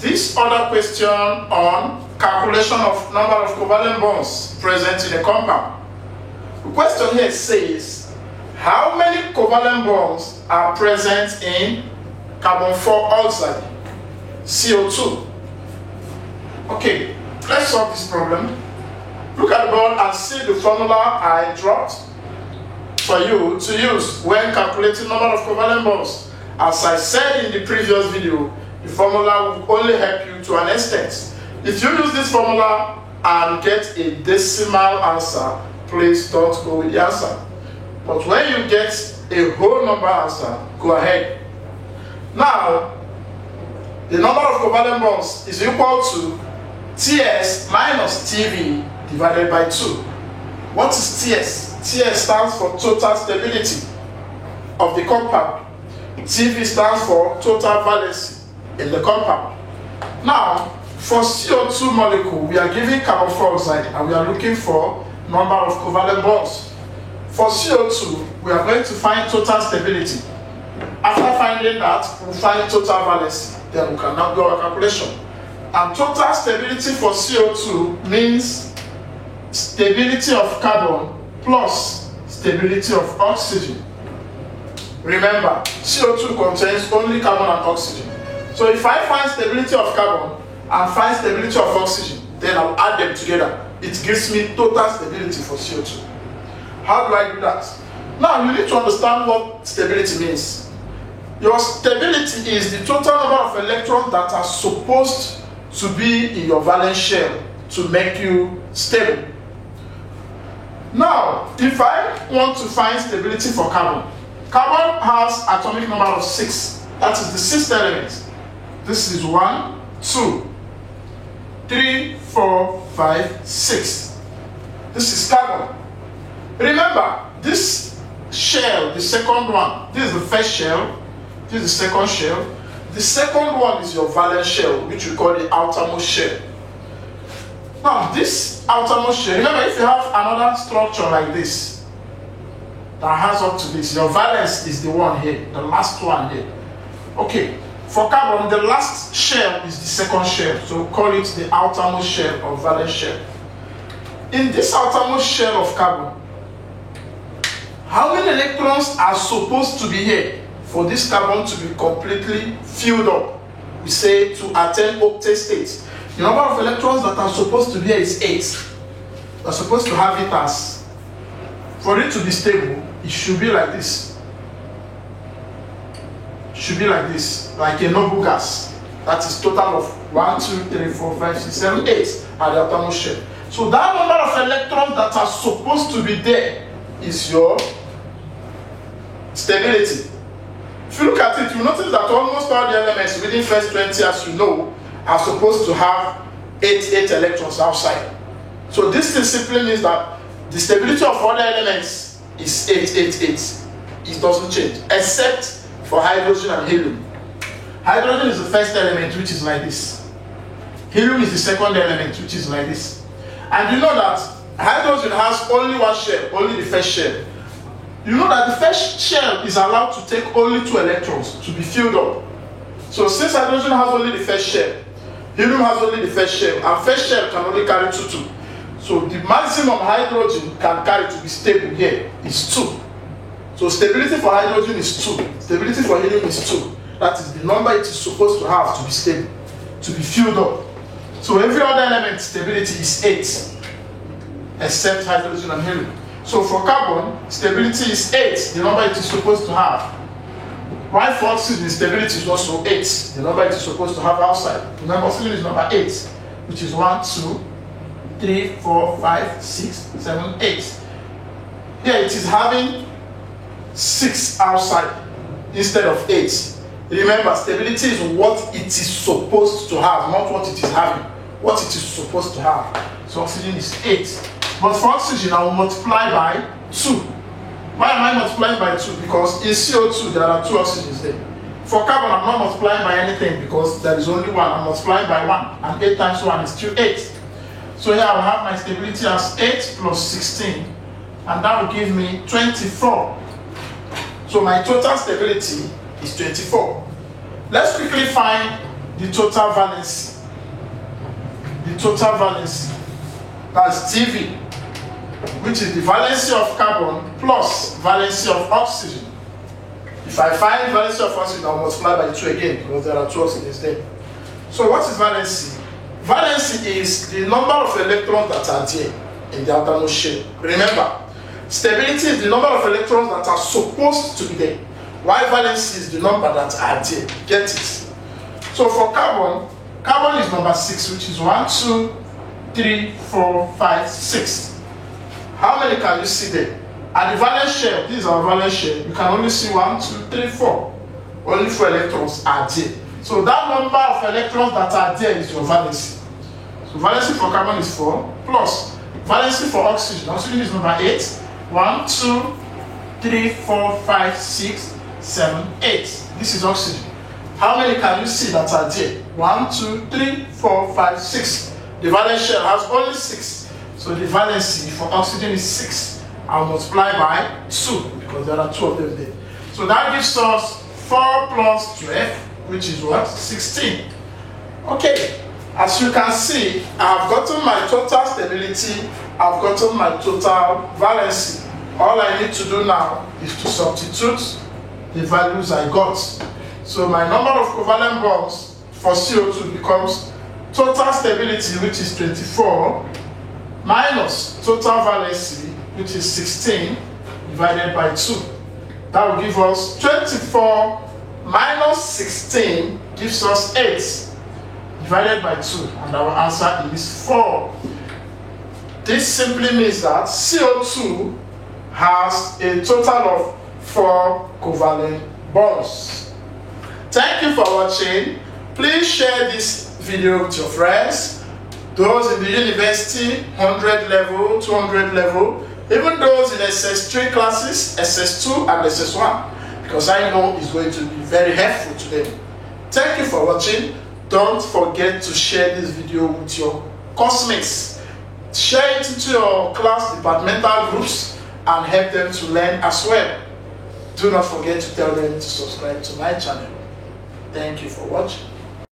this other question on calculation of number of covalent bonds present in a compound. The question here says, how many covalent bonds are present in carbon 4 oxide, CO2? Okay, let's solve this problem. Look at the board and see the formula I dropped for you to use when calculating number of covalent bonds. As I said in the previous video, the formula will only help you to an extent. If you use this formula and get a decimal answer, please don't go with the answer. But when you get a whole number answer, go ahead. Now, the number of covalent bonds is equal to Ts minus Tv divided by 2. What is Ts? Ts stands for total stability of the compound. Tv stands for total valency in the compound. Now, for CO2 molecule, we are given carbon 4 oxide and we are looking for number of covalent bonds. For CO2, we are going to find total stability. After finding that, we'll find total valency. Then we can now do our calculation. And total stability for CO2 means stability of carbon plus stability of oxygen. Remember, CO2 contains only carbon and oxygen. So if I find stability of carbon and find stability of oxygen, then I'll add them together. It gives me total stability for CO2. How do I do that? Now you need to understand what stability means. Your stability is the total number of electrons that are supposed to be in your valence shell to make you stable. Now, if I want to find stability for carbon, carbon has atomic number of 6. That is the 6th element. This is 1, 2, 3, 4, 5, 6. This is carbon. Remember, this shell, the second one, this is the first shell, this is the second shell. The second one is your valence shell, which we call the outermost shell. Now, this outermost shell, remember, if you have another structure like this that has up to this, your valence is the one here, the last one here. Okay, for carbon, the last shell is the second shell, so we call it the outermost shell or valence shell. In this outermost shell of carbon, how many electrons are supposed to be here for this carbon to be completely filled up? We say to attain octet state. The number of electrons that are supposed to be here is 8. We're supposed to have it as, for it to be stable, it should be like this. It should be like this, like a noble gas. That is total of 1, 2, 3, 4, 5, 6, 7, 8 at the outermost shell. So that number of electrons that are supposed to be there is your stability. If you look at it, you notice that almost all the elements within first 20, as you know, are supposed to have 8 electrons outside. So this thing simply means that the stability of all the elements is 8, 8, 8. It doesn't change, except for hydrogen and helium. Hydrogen is the first element, which is like this. Helium is the second element, which is like this. And you know that hydrogen has only one shell, only the first shell. You know that the first shell is allowed to take only 2 electrons to be filled up. So since hydrogen has only the first shell, helium has only the first shell, and first shell can only carry 2, 2. So the maximum hydrogen can carry to be stable here is 2. So stability for hydrogen is 2. Stability for helium is 2. That is the number it is supposed to have to be stable, to be filled up. So every other element stability is 8, except hydrogen and helium. So for carbon, stability is 8, the number it is supposed to have. While for oxygen, stability is also 8, the number it is supposed to have outside. Remember, oxygen is number 8, which is 1, 2, 3, 4, 5, 6, 7, 8. Here it is having 6 outside instead of 8. Remember, stability is what it is supposed to have, not what it is having. What it is supposed to have. So oxygen is 8. But for oxygen, I will multiply by 2. Why am I multiplying by 2? Because in CO2, there are 2 oxygens there. For carbon, I'm not multiplying by anything because there is only 1. I'm multiplying by 1. And 8 times 1 is still 8. So here I will have my stability as 8 plus 16. And that will give me 24. So my total stability is 24. Let's quickly find the total valency. The total valency. That's TV, which is the valency of carbon plus valency of oxygen. If I find valency of oxygen, I'll multiply by 2 again because there are 2 oxygens there. So what is valency? Valency is the number of electrons that are there in the outermost shell. Remember, stability is the number of electrons that are supposed to be there, while valency is the number that are there. Get it? So for carbon, carbon is number 6, which is 1, 2, 3, 4, 5, 6. How many can you see there? At the valence shell, this is our valence shell, you can only see 1, 2, 3, 4. Only 4 electrons are there. So that number of electrons that are there is your valency. So valency for carbon is 4, plus valency for oxygen. Oxygen is number 8. 1, 2, 3, 4, 5, 6, 7, 8. This is oxygen. How many can you see that are there? 1, 2, 3, 4, 5, 6. The valence shell has only 6. So the valency for oxygen is 6. I'll multiply by 2 because there are 2 of them there. So that gives us 4 plus 12, which is what? 16. Okay, as you can see, I've gotten my total stability, I've gotten my total valency. All I need to do now is to substitute the values I got. So my number of covalent bonds for CO2 becomes total stability, which is 24, minus total valency, which is 16, divided by 2. That will give us 24 minus 16 gives us 8, divided by 2, and our answer is 4. This simply means that CO2 has a total of 4 covalent bonds. Thank you for watching. Please share this video with your friends, those in the university, 100 level, 200 level, even those in SS3 classes, SS2 and SS1, because I know it's going to be very helpful to them. Thank you for watching. Don't forget to share this video with your classmates. Share it into your class departmental groups and help them to learn as well. Do not forget to tell them to subscribe to my channel. Thank you for watching.